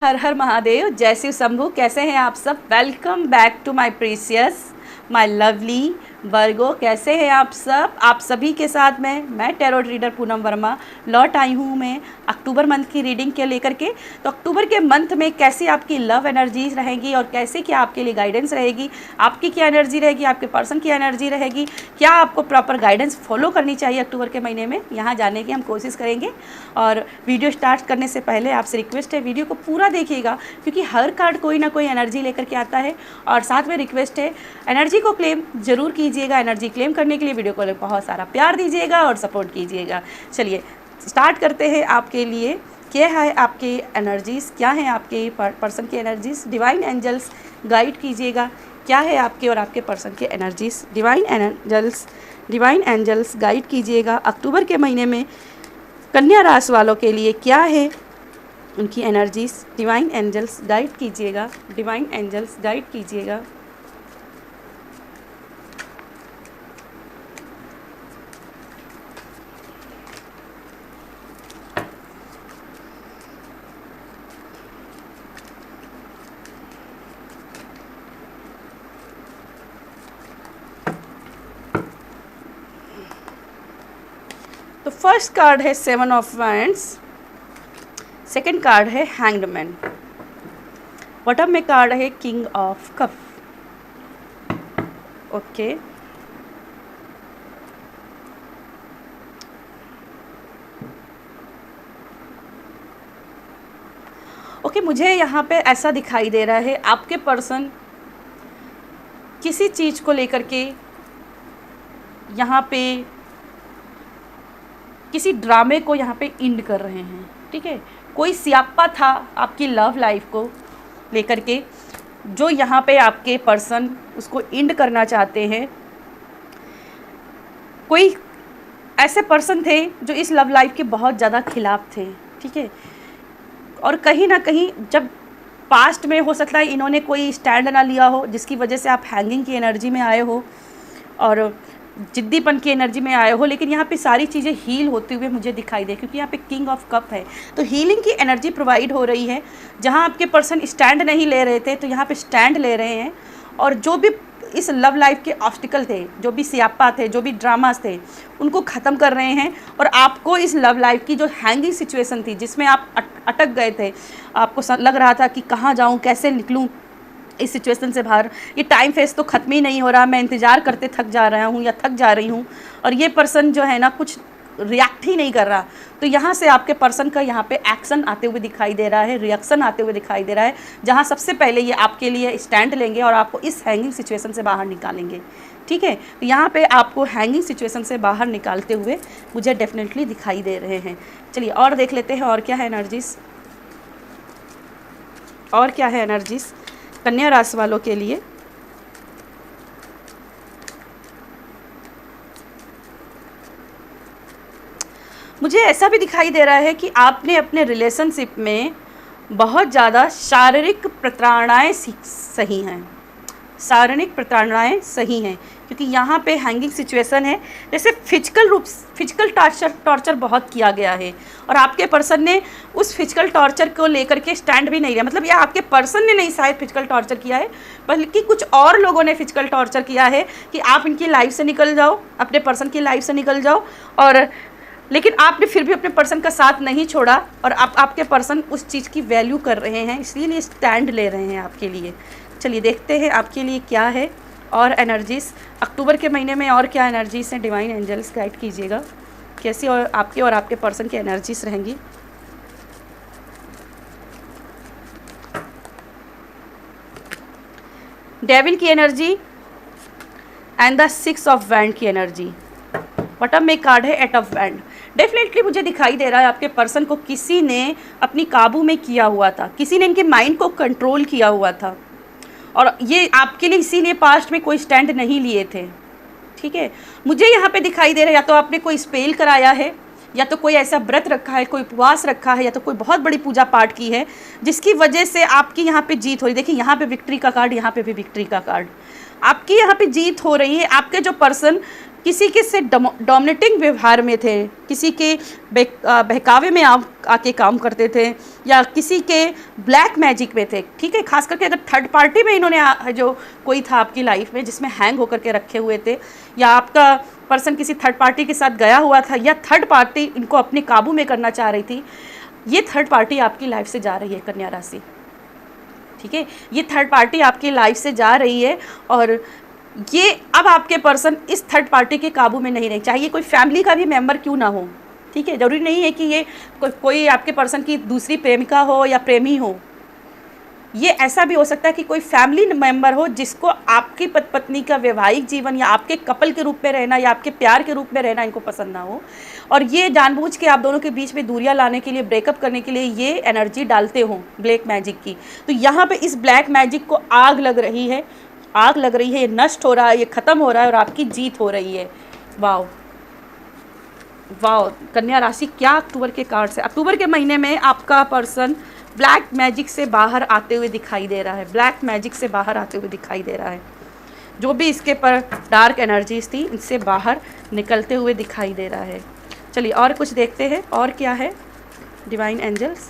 हर हर महादेव, जय शिव शंभू। कैसे हैं आप सब? Welcome back to my precious, my lovely Virgo. कैसे हैं आप सब? आप सभी के साथ मैं टैरोट रीडर पूनम वर्मा लौट आई हूँ मैं अक्टूबर मंथ की रीडिंग के लेकर के। तो अक्टूबर के मंथ में कैसी आपकी लव एनर्जीज रहेंगी और कैसे क्या आपके लिए गाइडेंस रहेगी, आपकी क्या एनर्जी रहेगी, आपके पर्सन की एनर्जी रहेगी, क्या आपको प्रॉपर गाइडेंस फॉलो करनी चाहिए अक्टूबर के महीने में, यहाँ जाने की हम कोशिश करेंगे। और वीडियो स्टार्ट करने से पहले आपसे रिक्वेस्ट है, वीडियो को पूरा देखिएगा क्योंकि हर कार्ड कोई ना कोई एनर्जी लेकर के आता है। और साथ में रिक्वेस्ट है, एनर्जी को क्लेम जरूर कीजिएगा। एनर्जी क्लेम करने के लिए वीडियो को बहुत सारा प्यार दीजिएगा और सपोर्ट कीजिएगा। चलिए स्टार्ट करते हैं। आपके लिए क्या है, आपके एनर्जीज क्या हैं, आपके पर्सन की एनर्जीज। डिवाइन एंजल्स गाइड कीजिएगा, क्या है आपके और आपके पर्सन के एनर्जीज। डिवाइन एंजल्स गाइड कीजिएगा अक्टूबर के महीने में कन्या राशि वालों के लिए क्या है उनकी एनर्जीज। डिवाइन एंजल्स गाइड कीजिएगा, डिवाइन एंजल्स गाइड कीजिएगा। तो फर्स्ट कार्ड है 7 ऑफ वैंड्स, सेकंड कार्ड है हैंग्ड मैन, बॉटम में कार्ड है किंग ऑफ कप। ओके, मुझे यहाँ पे ऐसा दिखाई दे रहा है आपके पर्सन किसी चीज़ को लेकर के यहाँ पे किसी ड्रामे को यहाँ पे इंड कर रहे हैं। ठीक है, कोई स्यापा था आपकी लव लाइफ को लेकर के जो यहाँ पे आपके पर्सन उसको इंड करना चाहते हैं। कोई ऐसे पर्सन थे जो इस लव लाइफ के बहुत ज़्यादा खिलाफ थे। ठीक है, और कहीं ना कहीं जब पास्ट में हो सकता है इन्होंने कोई स्टैंड ना लिया हो जिसकी वजह से आप हैंगिंग की एनर्जी में आए हो और जिद्दीपन की एनर्जी में आए हो, लेकिन यहाँ पे सारी चीज़ें हील होते हुए मुझे दिखाई दे क्योंकि यहाँ पे किंग ऑफ कप है। तो हीलिंग की एनर्जी प्रोवाइड हो रही है। जहाँ आपके पर्सन स्टैंड नहीं ले रहे थे तो यहाँ पे स्टैंड ले रहे हैं और जो भी इस लव लाइफ के ऑब्स्टिकल थे, जो भी स्यापा थे, जो भी ड्रामास थे, उनको ख़त्म कर रहे हैं। और आपको इस लव लाइफ की जो हैंगिंग सिचुएशन थी जिसमें आप अटक गए थे, आपको लग रहा था कि कहाँ जाऊँ, कैसे निकलूँ इस सिचुएशन से बाहर, ये टाइम फेस तो ख़त्म ही नहीं हो रहा, मैं इंतज़ार करते थक जा रहा हूँ या थक जा रही हूँ और ये पर्सन जो है ना कुछ रिएक्ट ही नहीं कर रहा। तो यहाँ से आपके पर्सन का यहाँ पे एक्शन आते हुए दिखाई दे रहा है, रिएक्शन आते हुए दिखाई दे रहा है, जहाँ सबसे पहले ये आपके लिए स्टैंड लेंगे और आपको इस हैंगिंग सिचुएशन से बाहर निकालेंगे। ठीक है, तो यहाँ पे आपको हैंगिंग सिचुएशन से बाहर निकालते हुए मुझे डेफिनेटली दिखाई दे रहे हैं। चलिए और देख लेते हैं और क्या है एनर्जीज, और क्या है एनर्जीज कन्या राशि वालों के लिए। मुझे ऐसा भी दिखाई दे रहा है कि आपने अपने रिलेशनशिप में बहुत ज़्यादा शारीरिक प्रताड़नाएँ सही हैं, शारीरिक प्रताड़नाएँ सही हैं क्योंकि यहाँ पे हैंगिंग सिचुएशन है। जैसे फिजिकल टॉर्चर बहुत किया गया है और आपके पर्सन ने उस फिजिकल टॉर्चर को लेकर के स्टैंड भी नहीं लिया। मतलब ये आपके पर्सन ने नहीं शायद फिजिकल टॉर्चर किया है, बल्कि कुछ और लोगों ने फिजिकल टॉर्चर किया है कि आप इनकी लाइफ से निकल जाओ, अपने पर्सन की लाइफ से निकल जाओ। और लेकिन आपने फिर भी अपने पर्सन का साथ नहीं छोड़ा और आपके पर्सन उस चीज़ की वैल्यू कर रहे हैं, इसलिए स्टैंड ले रहे हैं आपके लिए। चलिए देखते हैं आपके लिए क्या है और एनर्जीज अक्टूबर के महीने में, और क्या एनर्जीज हैं। डिवाइन एंजल्स गाइड कीजिएगा कैसी और आपके पर्सन की एनर्जीज रहेंगी। डेविल की energy and the 6 of wand की एनर्जी। बॉटम में कार्ड है 8 ऑफ वैंड। डेफिनेटली मुझे दिखाई दे रहा है आपके पर्सन को किसी ने अपनी काबू में किया हुआ था, किसी ने इनके माइंड को कंट्रोल किया हुआ था और ये आपके लिए इसीलिए पास्ट में कोई स्टैंड नहीं लिए थे। ठीक है, मुझे यहाँ पे दिखाई दे रहा है या तो आपने कोई स्पेल कराया है, या तो कोई ऐसा व्रत रखा है, कोई उपवास रखा है, या तो कोई बहुत बड़ी पूजा पाठ की है जिसकी वजह से आपकी यहाँ पे जीत हो रही। देखिए यहाँ पे विक्ट्री का कार्ड, यहाँ पे भी विक्ट्री का कार्ड। आपकी यहाँ पे जीत हो रही है। आपके जो पर्सन किसी के से डोमिनेटिंग व्यवहार में थे, किसी के बहकावे में आप आके काम करते थे, या किसी के ब्लैक मैजिक में थे, ठीक है। खास करके अगर थर्ड पार्टी में इन्होंने जो कोई था आपकी लाइफ में जिसमें हैंग होकर के रखे हुए थे, या आपका पर्सन किसी थर्ड पार्टी के साथ गया हुआ था, या थर्ड पार्टी इनको अपने काबू में करना चाह रही थी, ये थर्ड पार्टी आपकी लाइफ से जा रही है कन्या राशि, ठीक है। ये थर्ड पार्टी आपकी लाइफ से जा रही है, और ये अब आपके पर्सन इस थर्ड पार्टी के काबू में नहीं रहे, चाहे ये कोई फैमिली का भी मेंबर क्यों ना हो, ठीक है। ज़रूरी नहीं है कि ये कोई आपके पर्सन की दूसरी प्रेमिका हो या प्रेमी हो, ये ऐसा भी हो सकता है कि कोई फैमिली मेंबर हो जिसको आपकी पत्नी का वैवाहिक जीवन या आपके कपल के रूप में रहना या आपके प्यार के रूप में रहना इनको पसंद ना हो, और ये जानबूझ के आप दोनों के बीच में दूरियां लाने के लिए, ब्रेकअप करने के लिए ये एनर्जी डालते हो ब्लैक मैजिक की। तो यहाँ पे इस ब्लैक मैजिक को आग लग रही है, आग लग रही है, ये नष्ट हो रहा है, ये ख़त्म हो रहा है और आपकी जीत हो रही है। वाओ वाओ कन्या राशि, क्या अक्टूबर के कार्ड्स है। अक्टूबर के महीने में आपका पर्सन ब्लैक मैजिक से बाहर आते हुए दिखाई दे रहा है, ब्लैक मैजिक से बाहर आते हुए दिखाई दे रहा है। जो भी इसके पर डार्क एनर्जीज थी इनसे बाहर निकलते हुए दिखाई दे रहा है। चलिए और कुछ देखते हैं, और क्या है डिवाइन एंजल्स।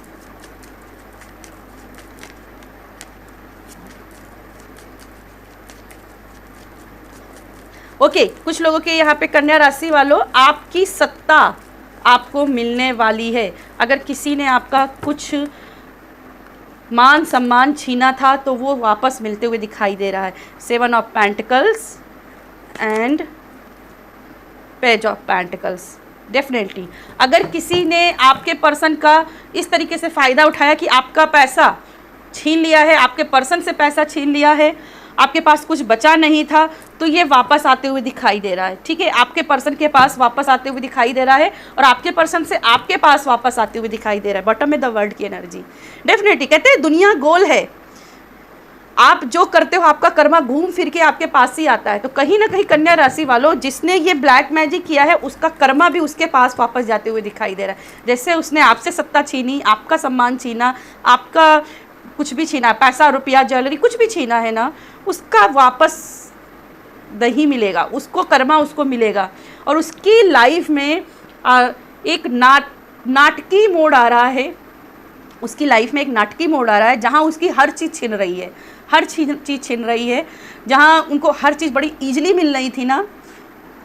ओके, कुछ लोगों के यहाँ पे कन्या राशि वालों, आपकी सत्ता आपको मिलने वाली है। अगर किसी ने आपका कुछ मान सम्मान छीना था तो वो वापस मिलते हुए दिखाई दे रहा है। 7 of pentacles and page of pentacles. Definitely अगर किसी ने आपके पर्सन का इस तरीके से फ़ायदा उठाया कि आपका पैसा छीन लिया है, आपके पर्सन से पैसा छीन लिया है, आपके पास कुछ बचा नहीं था, तो ये वापस आते हुए दिखाई दे रहा है, ठीक है। आपके पर्सन के पास वापस आते हुए दिखाई दे रहा है और आपके पर्सन से आपके पास वापस आते हुए दिखाई दे रहा है। बॉटम में द वर्ल्ड की एनर्जी। डेफिनेटली कहते हैं दुनिया गोल है, आप जो करते हो आपका कर्मा घूम फिर के आपके पास ही आता है। तो कहीं ना कहीं कन्या राशि वालों, जिसने ये ब्लैक मैजिक किया है उसका कर्मा भी उसके पास वापस जाते हुए दिखाई दे रहा है। जैसे उसने आपसे सत्ता छीनी, आपका सम्मान छीना, आपका कुछ भी छीना, पैसा रुपया ज्वेलरी कुछ भी छीना है ना, उसका वापस नहीं मिलेगा, उसको कर्मा उसको मिलेगा। और उसकी लाइफ में एक नाटकी मोड़ आ रहा है, उसकी लाइफ में एक नाटकी मोड़ आ रहा है जहाँ उसकी हर चीज़ छिन रही है, हर चीज़ छिन रही है। जहाँ उनको हर चीज़ बड़ी ईजिली मिल रही थी ना,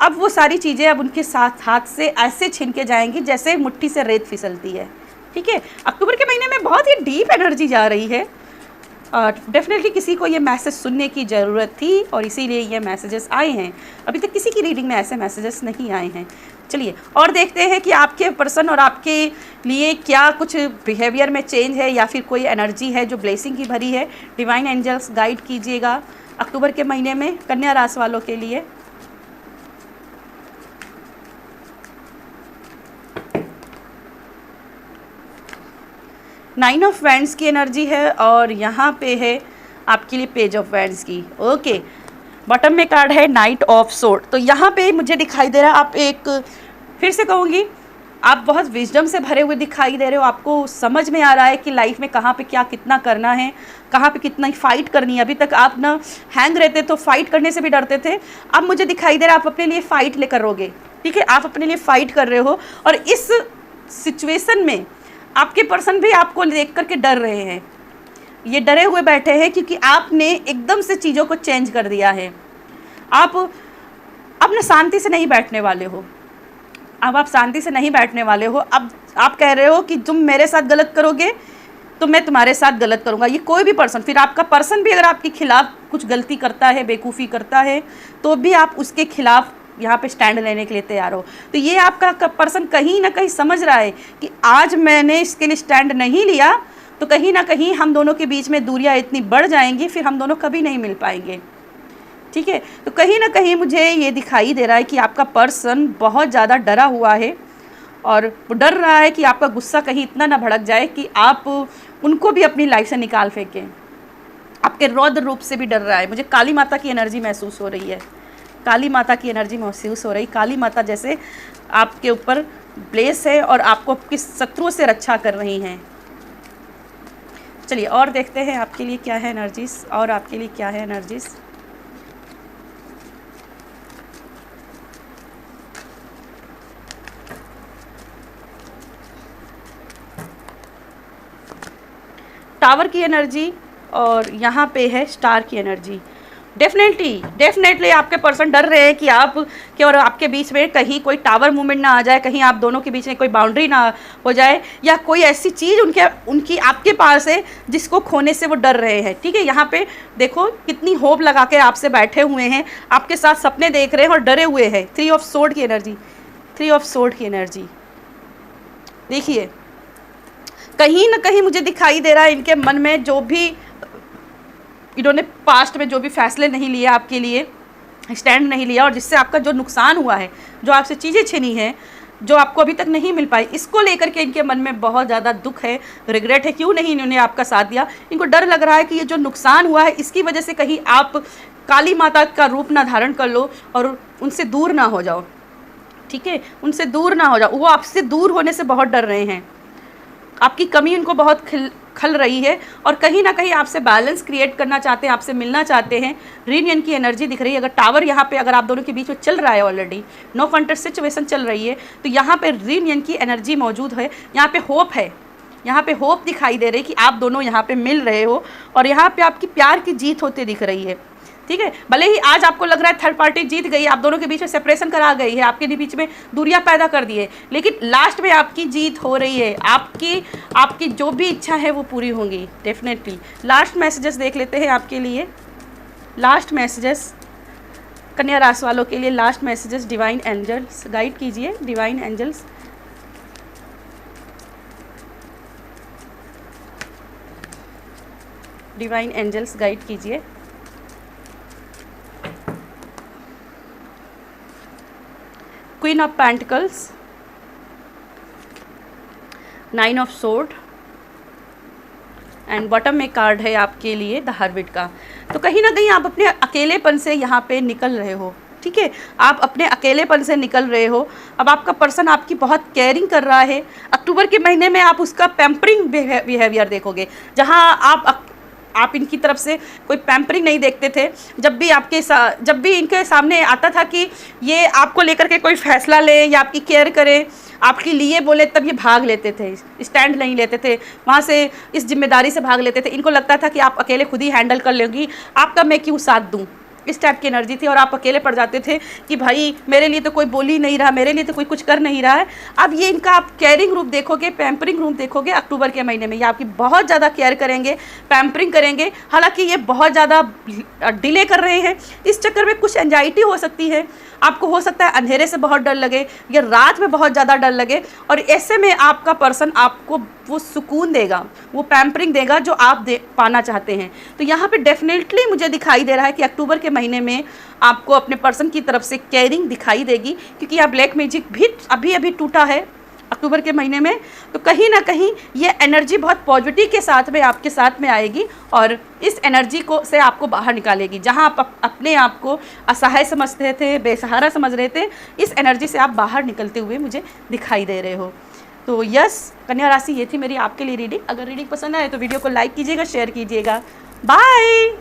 अब वो सारी चीज़ें अब उनके साथ हाथ से ऐसे छिन के जाएंगी जैसे मुट्ठी से रेत फिसलती है, ठीक है। अक्टूबर के महीने में बहुत ही डीप एनर्जी जा रही है। डेफिनेटली किसी को ये मैसेज सुनने की ज़रूरत थी और इसीलिए ये मैसेजेस आए हैं। अभी तक किसी की रीडिंग में ऐसे मैसेजेस नहीं आए हैं। चलिए और देखते हैं कि आपके पर्सन और आपके लिए क्या कुछ बिहेवियर में चेंज है या फिर कोई एनर्जी है जो ब्लेसिंग की भरी है। डिवाइन एंजल्स गाइड कीजिएगा अक्टूबर के महीने में कन्या राशि वालों के लिए। नाइन ऑफ वैंड्स की एनर्जी है और यहाँ पे है आपके लिए पेज ऑफ वैंड्स की। ओके, बॉटम में कार्ड है नाइट ऑफ सोर्ड। तो यहाँ पे मुझे दिखाई दे रहा है, आप एक फिर से कहूँगी, आप बहुत विजडम से भरे हुए दिखाई दे रहे हो। आपको समझ में आ रहा है कि लाइफ में कहाँ पे क्या कितना करना है, कहाँ पे कितना फाइट करनी है। अभी तक आप ना हैंग रहते तो फाइट करने से भी डरते थे, अब मुझे दिखाई दे रहा है आप अपने लिए फ़ाइट लेकर रहोगे, ठीक है। आप अपने लिए फ़ाइट कर रहे हो और इस सिचुएशन में आपके पर्सन भी आपको देख करके डर रहे हैं। ये डरे हुए बैठे हैं क्योंकि आपने एकदम से चीज़ों को चेंज कर दिया है। आप अब ना शांति से नहीं बैठने वाले हो, अब आप शांति से नहीं बैठने वाले हो। अब आप कह रहे हो कि तुम मेरे साथ गलत करोगे तो मैं तुम्हारे साथ गलत करूँगा। ये कोई भी पर्सन, फिर आपका पर्सन भी अगर आपके खिलाफ कुछ गलती करता है, बेवकूफ़ी करता है, तो भी आप उसके खिलाफ यहाँ पे स्टैंड लेने के लिए तैयार हो। तो ये आपका पर्सन कहीं ना कहीं समझ रहा है कि आज मैंने इसके लिए स्टैंड नहीं लिया तो कहीं ना कहीं हम दोनों के बीच में दूरियां इतनी बढ़ जाएंगी, फिर हम दोनों कभी नहीं मिल पाएंगे, ठीक है। तो कहीं ना कहीं मुझे ये दिखाई दे रहा है कि आपका पर्सन बहुत ज़्यादा डरा हुआ है और वो डर रहा है कि आपका गुस्सा कहीं इतना ना भड़क जाए कि आप उनको भी अपनी लाइफ से निकाल फेंकें। आपके रौद्र रूप से भी डर रहा है। मुझे काली माता की एनर्जी महसूस हो रही है, काली माता की एनर्जी महसूस हो रही। काली माता जैसे आपके ऊपर ब्लेस है और आपको आपके शत्रुओं से रक्षा कर रही हैं। चलिए और देखते हैं आपके लिए क्या है एनर्जीज, और आपके लिए क्या है एनर्जीज। टावर की एनर्जी और यहाँ पे है स्टार की एनर्जी। डेफिनेटली आपके पर्सन डर रहे हैं कि आप कि और आपके बीच में कहीं कोई टावर मूवमेंट ना आ जाए, कहीं आप दोनों के बीच में कोई बाउंड्री ना हो जाए, या कोई ऐसी चीज़ उनकी आपके पास है जिसको खोने से वो डर रहे हैं। ठीक है, यहाँ पे देखो कितनी होप लगा के आपसे बैठे हुए हैं, आपके साथ सपने देख रहे हैं और डरे हुए हैं। 3 ऑफ सोर्ड की एनर्जी, 3 ऑफ सोर्ड की एनर्जी देखिए, कहीं ना कहीं मुझे दिखाई दे रहा है इनके मन में जो भी इन्होंने पास्ट में जो भी फैसले नहीं लिए, आपके लिए स्टैंड नहीं लिया, और जिससे आपका जो नुकसान हुआ है, जो आपसे चीज़ें छिनी हैं, जो आपको अभी तक नहीं मिल पाई, इसको लेकर के इनके मन में बहुत ज़्यादा दुख है, रिग्रेट है, क्यों नहीं इन्होंने आपका साथ दिया। इनको डर लग रहा है कि ये जो नुकसान हुआ है इसकी वजह से कहीं आप काली माता का रूप ना धारण कर लो और उनसे दूर ना हो जाओ। ठीक है, उनसे दूर ना हो जाओ, वो आपसे दूर होने से बहुत डर रहे हैं, आपकी कमी उनको बहुत खल रही है, और कहीं ना कहीं आपसे बैलेंस क्रिएट करना चाहते हैं, आपसे मिलना चाहते हैं। रीयूनियन की एनर्जी दिख रही है। अगर टावर यहाँ पे अगर आप दोनों के बीच में चल रहा है, ऑलरेडी नो कॉन्टेक्ट सिचुएशन चल रही है, तो यहाँ पे रीयूनियन की एनर्जी मौजूद है, यहाँ पे होप है, यहाँ पे होप दिखाई दे रही है कि आप दोनों यहाँ पे मिल रहे हो, और यहाँ पे आपकी प्यार की जीत होती दिख रही है। ठीक है, भले ही आज आपको लग रहा है थर्ड पार्टी जीत गई, आप दोनों के बीच में सेपरेशन करा गई है, आपके बीच में दूरियां पैदा कर दी है, लेकिन लास्ट में आपकी जीत हो रही है, आपकी जो भी इच्छा है वो पूरी होंगी डेफिनेटली। लास्ट मैसेजेस देख लेते हैं आपके लिए, लास्ट मैसेजेस कन्या राशि वालों के लिए, last messages divine angels guide कीजिए, divine angels. Divine angels guide कीजिए। Queen of pentacles, 9 of sword, and bottom में कार्ड है आपके लिए द हर्मिट का। तो कहीं ना कहीं आप अपने अकेलेपन से यहाँ पे निकल रहे हो। ठीक है, आप अपने अकेलेपन से निकल रहे हो। अब आपका पर्सन आपकी बहुत केयरिंग कर रहा है। अक्टूबर के महीने में आप उसका पैम्परिंग बिहेवियर देखोगे, जहाँ आप इनकी तरफ से कोई पैम्परिंग नहीं देखते थे। जब भी इनके सामने आता था कि ये आपको लेकर के कोई फैसला ले या आपकी केयर करे, आपके लिए बोले, तब ये भाग लेते थे, स्टैंड नहीं लेते थे, वहाँ से इस जिम्मेदारी से भाग लेते थे। इनको लगता था कि आप अकेले खुद ही हैंडल कर लेंगी, आपका मैं क्यों साथ दूँ, इस टाइप की एनर्जी थी। और आप अकेले पड़ जाते थे कि भाई मेरे लिए तो कोई बोल ही नहीं रहा, मेरे लिए तो कोई कुछ कर नहीं रहा है। अब ये इनका आप केयरिंग रूप देखोगे, पैम्परिंग रूप देखोगे अक्टूबर के महीने में। ये आपकी बहुत ज़्यादा केयर करेंगे, पैम्परिंग करेंगे। हालांकि ये बहुत ज़्यादा डिले कर रहे हैं, इस चक्कर में कुछ एंजाइटी हो सकती है। आपको हो सकता है अंधेरे से बहुत डर लगे या रात में बहुत ज़्यादा डर लगे, और ऐसे में आपका पर्सन आपको वो सुकून देगा, वो पैम्परिंग देगा जो आप पाना चाहते हैं। तो यहाँ पे डेफिनेटली मुझे दिखाई दे रहा है कि अक्टूबर के महीने में आपको अपने पर्सन की तरफ से केयरिंग दिखाई देगी, क्योंकि यहाँ ब्लैक मैजिक भी अभी टूटा है अक्टूबर के महीने में। तो कहीं ना कहीं ये एनर्जी बहुत पॉजिटिव के साथ में आपके साथ में आएगी, और इस एनर्जी को से आपको बाहर निकालेगी। जहां आप अपने आप को असहाय समझते थे, बेसहारा समझ रहे थे, इस एनर्जी से आप बाहर निकलते हुए मुझे दिखाई दे रहे हो। तो यस कन्या राशि, ये थी मेरी आपके लिए रीडिंग। अगर रीडिंग पसंद आए तो वीडियो को लाइक कीजिएगा, शेयर कीजिएगा। बाय।